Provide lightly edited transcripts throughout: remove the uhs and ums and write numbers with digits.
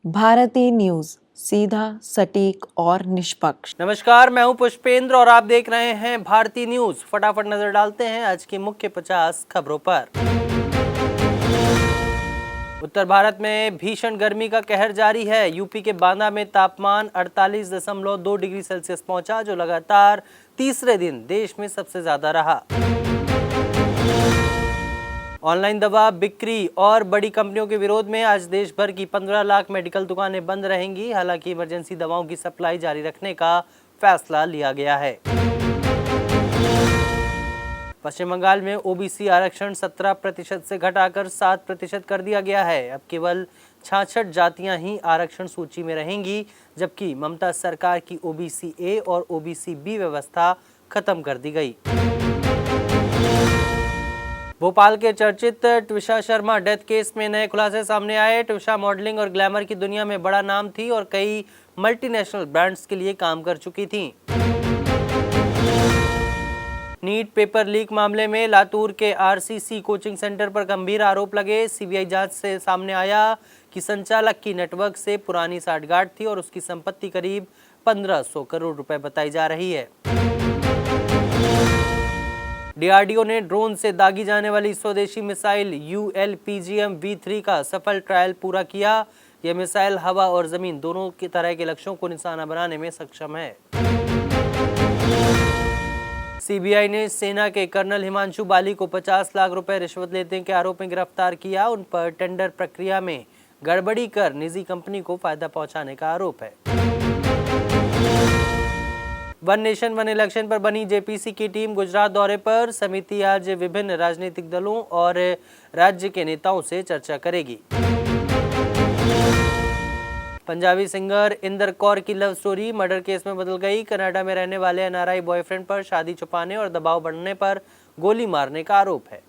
भारतीय न्यूज, सीधा, सटीक और निष्पक्ष। नमस्कार, मैं हूं पुष्पेंद्र और आप देख रहे हैं भारतीय न्यूज। फटाफट नजर डालते हैं आज की मुख्य 50 खबरों पर। उत्तर भारत में भीषण गर्मी का कहर जारी है। यूपी के बांदा में तापमान 48.2 डिग्री सेल्सियस पहुंचा, जो लगातार तीसरे दिन देश में सबसे ज्यादा रहा। ऑनलाइन दवा बिक्री और बड़ी कंपनियों के विरोध में आज देश भर की 15 लाख मेडिकल दुकानें बंद रहेंगी। हालांकि इमरजेंसी दवाओं की सप्लाई जारी रखने का फैसला लिया गया है। पश्चिम बंगाल में ओबीसी आरक्षण 17% से घटाकर 7% कर दिया गया है। अब केवल 66 जातियां ही आरक्षण सूची में रहेंगी, जबकि ममता सरकार की ओबीसी ए और ओबीसी बी व्यवस्था खत्म कर दी गई। भोपाल के चर्चित ट्विशा शर्मा डेथ केस में नए खुलासे सामने आए। ट्विशा मॉडलिंग और ग्लैमर की दुनिया में बड़ा नाम थी और कई मल्टीनेशनल ब्रांड्स के लिए काम कर चुकी थी। नीट पेपर लीक मामले में लातूर के आरसीसी कोचिंग सेंटर पर गंभीर आरोप लगे। सीबीआई जांच से सामने आया कि संचालक की नेटवर्क से पुरानी साठगांठ थी और उसकी संपत्ति करीब 1500 करोड़ रुपए बताई जा रही है। डीआरडीओ ने ड्रोन से दागी जाने वाली स्वदेशी मिसाइल ULPGM-V3 का सफल ट्रायल पूरा किया। यह मिसाइल हवा और जमीन दोनों की तरह के लक्ष्यों को निशाना बनाने में सक्षम है। सीबीआई ने सेना के कर्नल हिमांशु बाली को 50 लाख रुपए रिश्वत लेने के आरोप में गिरफ्तार किया। उन पर टेंडर प्रक्रिया में गड़बड़ी कर निजी कंपनी को फायदा पहुंचाने का आरोप है। वन नेशन वन इलेक्शन पर बनी जेपीसी की टीम गुजरात दौरे पर। समिति आज विभिन्न राजनीतिक दलों और राज्य के नेताओं से चर्चा करेगी। पंजाबी सिंगर इंदर कौर की लव स्टोरी मर्डर केस में बदल गई। कनाडा में रहने वाले एनआरआई बॉयफ्रेंड पर शादी छुपाने और दबाव बढ़ने पर गोली मारने का आरोप है।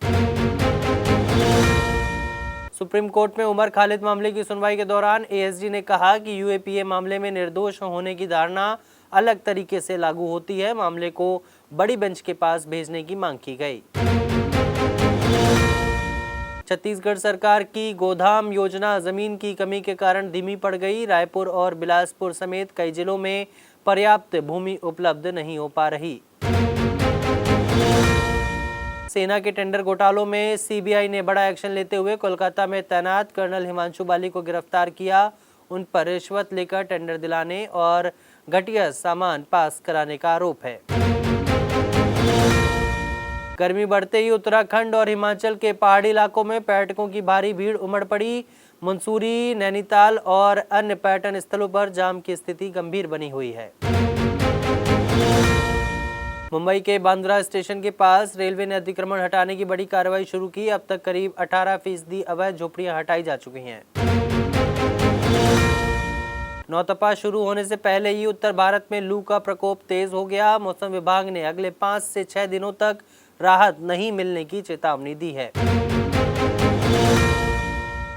सुप्रीम कोर्ट में उमर खालिद मामले की सुनवाई के दौरान एएसजी ने कहा कि यूएपीए मामले में निर्दोष होने की धारणा अलग तरीके से लागू होती है। मामले को बड़ी बेंच के पास भेजने की मांग की गई। छत्तीसगढ़ सरकार की गोधाम योजना जमीन की कमी के कारण धीमी पड़ गई। रायपुर और बिलासपुर समेत कई जिलों में पर्याप्त भूमि उपलब्ध नहीं हो पा रही। सेना के टेंडर घोटालों में सीबीआई ने बड़ा एक्शन लेते हुए कोलकाता में तैनात कर्नल हिमांशु बाली को गिरफ्तार किया। उन पर रिश्वत लेकर टेंडर दिलाने और घटिया सामान पास कराने का आरोप है। गर्मी बढ़ते ही उत्तराखंड और हिमाचल के पहाड़ी इलाकों में पर्यटकों की भारी भीड़ उमड़ पड़ी। मंसूरी, नैनीताल और अन्य पर्यटन स्थलों पर जाम की स्थिति गंभीर बनी हुई है। मुंबई के बांद्रा स्टेशन के पास रेलवे ने अतिक्रमण हटाने की बड़ी कार्रवाई शुरू की। अब तक करीब 18% अवैध झोपड़ियां हटाई जा चुकी हैं। नौतपा शुरू होने से पहले ही उत्तर भारत में लू का प्रकोप तेज हो गया। मौसम विभाग ने अगले 5 से 6 दिनों तक राहत नहीं मिलने की चेतावनी दी है।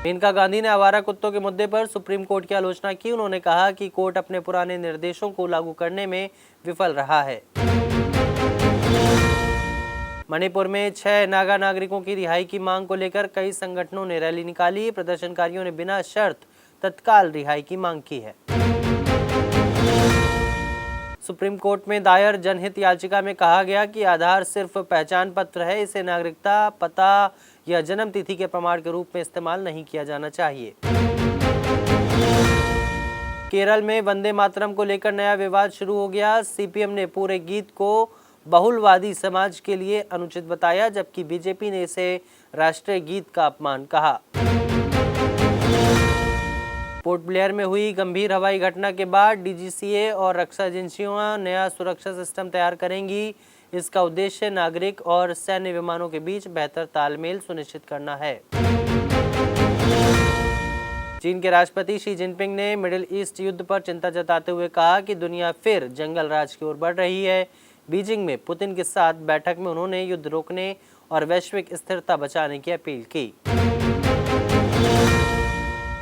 मेनका गांधी ने आवारा कुत्तों के मुद्दे पर सुप्रीम कोर्ट की आलोचना की। उन्होंने कहा कि कोर्ट अपने पुराने निर्देशों को लागू करने में विफल रहा है। मणिपुर में 6 नागा नागरिकों की रिहाई की मांग को लेकर कई संगठनों ने रैली निकाली। प्रदर्शनकारियों ने बिना शर्त तत्काल रिहाई की मांग की है। सुप्रीम कोर्ट में दायर जनहित याचिका में कहा गया कि आधार सिर्फ पहचान पत्र है। इसे नागरिकता, पता या जन्म तिथि के प्रमाण के रूप में इस्तेमाल नहीं किया जाना चाहिए। केरल में वंदे मातरम को लेकर नया विवाद शुरू हो गया। सीपीएम ने पूरे गीत को बहुलवादी समाज के लिए अनुचित बताया, जबकि बीजेपी ने इसे राष्ट्रीय गीत का अपमान कहा। पोर्ट ब्लेयर में हुई गंभीर हवाई घटना के बाद डीजीसीए और रक्षा एजेंसियां नया सुरक्षा सिस्टम तैयार करेंगी। इसका उद्देश्य नागरिक और सैन्य विमानों के बीच बेहतर तालमेल सुनिश्चित करना है। चीन के राष्ट्रपति शी जिनपिंग ने मिडिल ईस्ट युद्ध पर चिंता जताते हुए कहा कि दुनिया फिर जंगल राज की ओर बढ़ रही है। बीजिंग में पुतिन के साथ बैठक में उन्होंने युद्ध रोकने और वैश्विक स्थिरता बचाने की अपील की।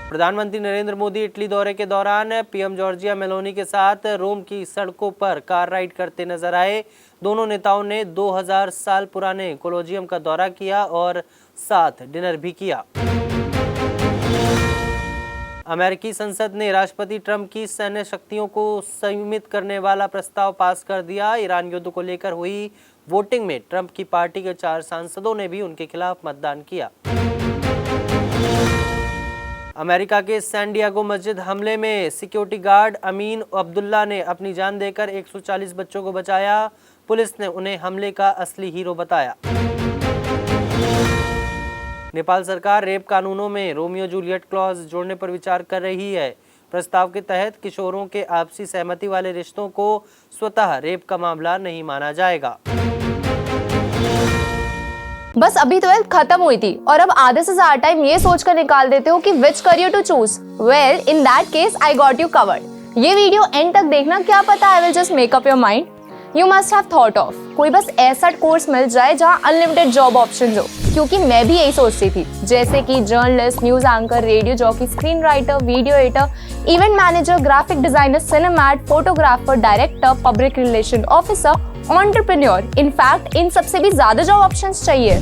प्रधानमंत्री नरेंद्र मोदी इटली दौरे के दौरान पीएम जॉर्जिया मेलोनी के साथ रोम की सड़कों पर कार राइड करते नजर आए। दोनों नेताओं ने 2000 साल पुराने कोलोजियम का दौरा किया और साथ डिनर भी किया। अमेरिकी संसद ने राष्ट्रपति ट्रंप की सैन्य शक्तियों को सीमित करने वाला प्रस्ताव पास कर दिया। ईरान युद्ध को लेकर हुई वोटिंग में ट्रंप की पार्टी के 4 सांसदों ने भी उनके खिलाफ मतदान किया। अमेरिका के सैन डिएगो मस्जिद हमले में सिक्योरिटी गार्ड अमीन अब्दुल्ला ने अपनी जान देकर 140 बच्चों को बचाया। पुलिस ने उन्हें हमले का असली हीरो बताया। नेपाल सरकार रेप कानूनों में रोमियो जूलियट क्लॉज जोड़ने पर विचार कर रही है। प्रस्ताव के तहत किशोरों के आपसी सहमति वाले रिश्तों को स्वतः रेप का मामला नहीं माना जाएगा। बस अभी 12th खत्म हुई थी और अब आधे से ज्यादा टाइम ये सोचकर निकाल देते हो कि which career to choose. Well, in that case I got you covered. ये वीडियो एंड तक देखना, क्या पता I will just make up your mind. You must have thought of कोई बस ऐसा कोर्स मिल जाए जहां अनलिमिटेड जॉब ऑप्शंस हो, क्योंकि मैं भी यही सोचती थी, जैसे कि journalist, news anchor, radio jockey, screen writer, video editor, event manager, graphic designer, cinematographer, director, public relation officer, entrepreneur. In fact इन सबसे भी ज्यादा जॉब ऑप्शंस चाहिए।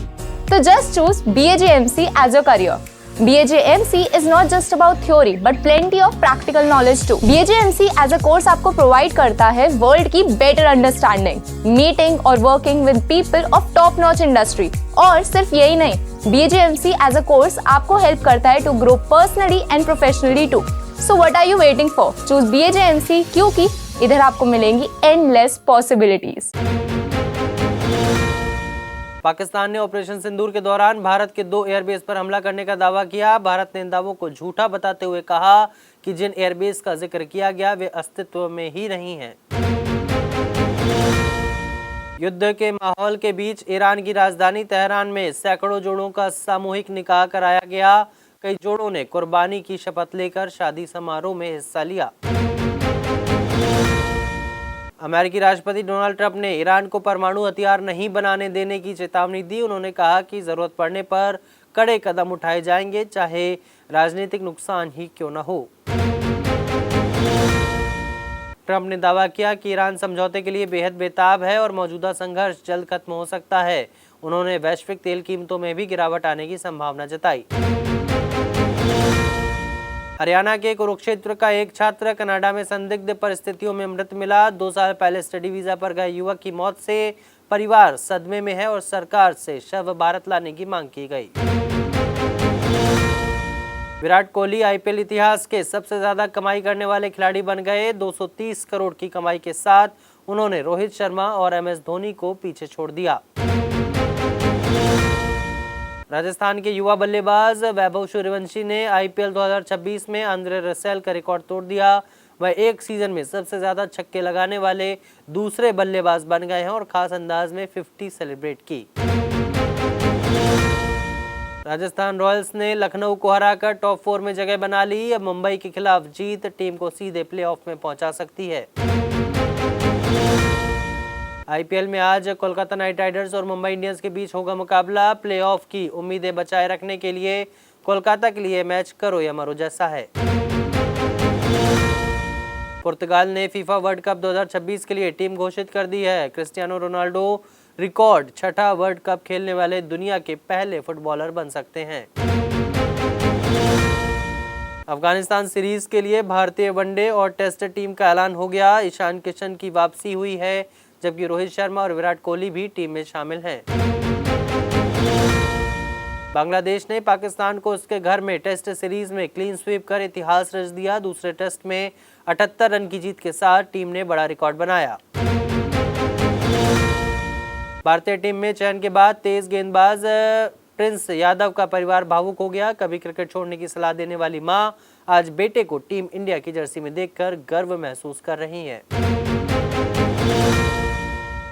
तो just choose BAJMC as your career. BAJMC is not just about theory but plenty of practical knowledge too. BAJMC as a course आपको provide करता है world की better understanding, meeting और working with people of top notch industry। और सिर्फ यही नहीं, BAJMC as a course आपको help करता है to grow personally and professionally too. So what are you waiting for? Choose BAJMC क्योंकि इधर आपको मिलेंगी endless possibilities। पाकिस्तान ने ऑपरेशन सिंदूर के दौरान भारत के 2 एयरबेस पर हमला करने का दावा किया। भारत ने इन दावों को झूठा बताते हुए कहा कि जिन एयरबेस का जिक्र किया गया वे अस्तित्व में ही नहीं हैं। युद्ध के माहौल के बीच ईरान की राजधानी तेहरान में सैकड़ों जोड़ों का सामूहिक निकाह कराया गया। कई जोड़ों ने कुर्बानी की शपथ लेकर शादी समारोह में हिस्सा लिया। अमेरिकी राष्ट्रपति डोनाल्ड ट्रंप ने ईरान को परमाणु हथियार नहीं बनाने देने की चेतावनी दी। उन्होंने कहा कि जरूरत पड़ने पर कड़े कदम उठाए जाएंगे, चाहे राजनीतिक नुकसान ही क्यों न हो। ट्रंप ने दावा किया कि ईरान समझौते के लिए बेहद बेताब है और मौजूदा संघर्ष जल्द खत्म हो सकता है। उन्होंने वैश्विक तेल कीमतों में भी गिरावट आने की संभावना जताई। हरियाणा के कुरुक्षेत्र का एक छात्र कनाडा में संदिग्ध परिस्थितियों में मृत मिला। 2 साल पहले स्टडी वीजा पर गए युवक की मौत से परिवार सदमे में है और सरकार से शव भारत लाने की मांग की गई। विराट कोहली IPL इतिहास के सबसे ज्यादा कमाई करने वाले खिलाड़ी बन गए। 230 करोड़ की कमाई के साथ उन्होंने रोहित शर्मा और MS धोनी को पीछे छोड़ दिया। राजस्थान के युवा बल्लेबाज वैभव सूर्यवंशी ने IPL 2026 में आंद्रे रसेल का रिकॉर्ड तोड़ दिया। वह एक सीजन में सबसे ज्यादा छक्के लगाने वाले दूसरे बल्लेबाज बन गए हैं और खास अंदाज में 50 सेलिब्रेट की। राजस्थान रॉयल्स ने लखनऊ को हराकर टॉप 4 में जगह बना ली। अब मुंबई के खिलाफ जीत टीम को सीधे प्लेऑफ में पहुंचा सकती है। IPL में आज कोलकाता नाइट राइडर्स और मुंबई इंडियंस के बीच होगा मुकाबला। प्लेऑफ की उम्मीदें बचाए रखने के लिए कोलकाता के लिए मैच करो या मरो जैसा है। पुर्तगाल ने फीफा वर्ल्ड कप 2026 के लिए टीम घोषित कर दी है। क्रिस्टियानो रोनाल्डो रिकॉर्ड 6ठा वर्ल्ड कप खेलने वाले दुनिया के पहले फुटबॉलर बन सकते हैं। अफगानिस्तान सीरीज के लिए भारतीय वनडे और टेस्ट टीम का ऐलान हो गया। ईशान किशन की वापसी हुई है, जबकि रोहित शर्मा और विराट कोहली भी टीम में शामिल हैं। बांग्लादेश ने पाकिस्तान को उसके घर में टेस्ट सीरीज में क्लीन स्वीप कर इतिहास रच दिया। दूसरे टेस्ट में 78 रन की जीत के साथ टीम ने बड़ा रिकॉर्ड बनाया। भारतीय टीम में चयन के बाद तेज गेंदबाज प्रिंस यादव का परिवार भावुक हो गया। कभी क्रिकेट छोड़ने की सलाह देने वाली मां आज बेटे को टीम इंडिया की जर्सी में देखकर गर्व महसूस कर रही हैं।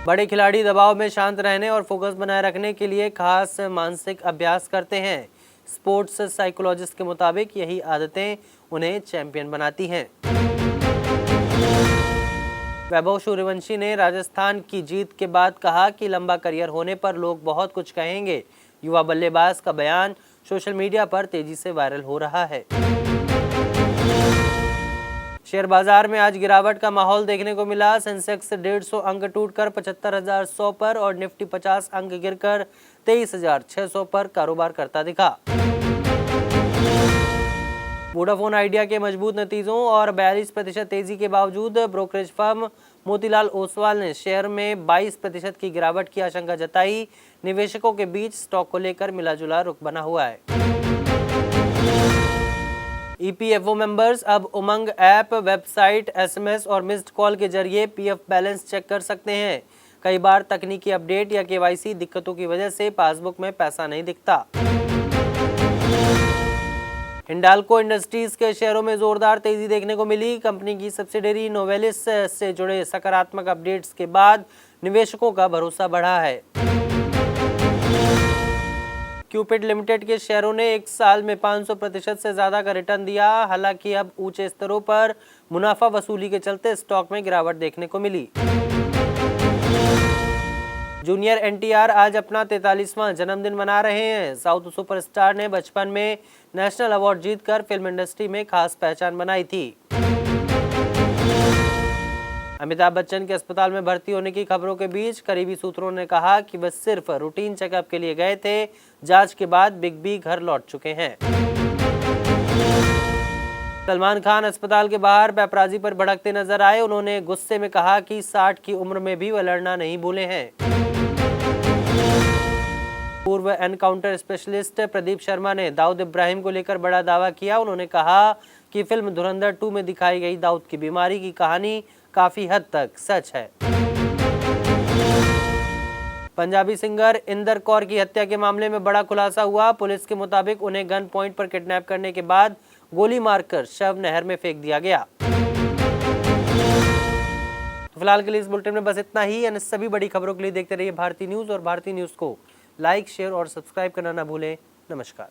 बड़े खिलाड़ी दबाव में शांत रहने और फोकस बनाए रखने के लिए खास मानसिक अभ्यास करते हैं। स्पोर्ट्स साइकोलॉजिस्ट के मुताबिक यही आदतें उन्हें चैंपियन बनाती हैं। वैभव सूर्यवंशी ने राजस्थान की जीत के बाद कहा कि लंबा करियर होने पर लोग बहुत कुछ कहेंगे। युवा बल्लेबाज का बयान सोशल मीडिया पर तेजी से वायरल हो रहा है। शेयर बाजार में आज गिरावट का माहौल देखने को मिला। सेंसेक्स 150 अंक टूटकर 75,100 पर और निफ्टी 50 अंक गिरकर 23,600 पर कारोबार करता दिखा। वोडाफोन आइडिया के मजबूत नतीजों और 42% तेजी के बावजूद ब्रोकरेज फर्म मोतीलाल ओसवाल ने शेयर में 22% की गिरावट की आशंका जताई। निवेशकों के बीच स्टॉक को लेकर मिलाजुला रुख बना हुआ है। ईपीएफओ मेंबर्स अब उमंग ऐप, वेबसाइट, एसएमएस और मिस्ड कॉल के जरिए पीएफ बैलेंस चेक कर सकते हैं। कई बार तकनीकी अपडेट या केवाईसी दिक्कतों की वजह से पासबुक में पैसा नहीं दिखता। हिंडाल्को इंडस्ट्रीज के शेयरों में जोरदार तेजी देखने को मिली। कंपनी की सब्सिडरी नोवेलिस से जुड़े सकारात्मक अपडेट्स के बाद निवेशकों का भरोसा बढ़ा है। क्यूपिड लिमिटेड के शेयरों ने एक साल में 500% से ज्यादा का रिटर्न दिया। हालांकि अब ऊंचे स्तरों पर मुनाफा वसूली के चलते स्टॉक में गिरावट देखने को मिली। जूनियर एनटीआर आज अपना 43वां जन्मदिन मना रहे हैं। साउथ सुपरस्टार ने बचपन में नेशनल अवार्ड जीतकर फिल्म इंडस्ट्री में खास पहचान बनाई थी। अमिताभ बच्चन के अस्पताल में भर्ती होने की खबरों के बीच करीबी सूत्रों ने कहा कि वे सिर्फ रूटीन चेकअप के लिए गए थे। जांच के बाद बिग बी घर लौट चुके हैं। सलमान खान अस्पताल के बाहर पेपराजी पर भड़कते नजर आए। उन्होंने गुस्से में कहा कि 60 की उम्र में भी वे लड़ना नहीं भूले हैं। पूर्व एनकाउंटर स्पेशलिस्ट प्रदीप शर्मा ने दाऊद इब्राहिम को लेकर बड़ा दावा किया। उन्होंने कहा कि फिल्म धुरंधर 2 में दिखाई गई दाऊद की बीमारी की कहानी काफी हद तक सच है। पंजाबी सिंगर इंदर कौर की हत्या के मामले में बड़ा खुलासा हुआ। पुलिस के मुताबिक उन्हें गन पॉइंट पर किडनैप करने के बाद गोली मारकर शव नहर में फेंक दिया गया। फिलहाल के लिए इस बुलेटिन में बस इतना ही। अन्य सभी बड़ी खबरों के लिए देखते रहिए भारती न्यूज और भारती न्यूज को लाइक, शेयर और सब्सक्राइब करना ना भूलें। नमस्कार।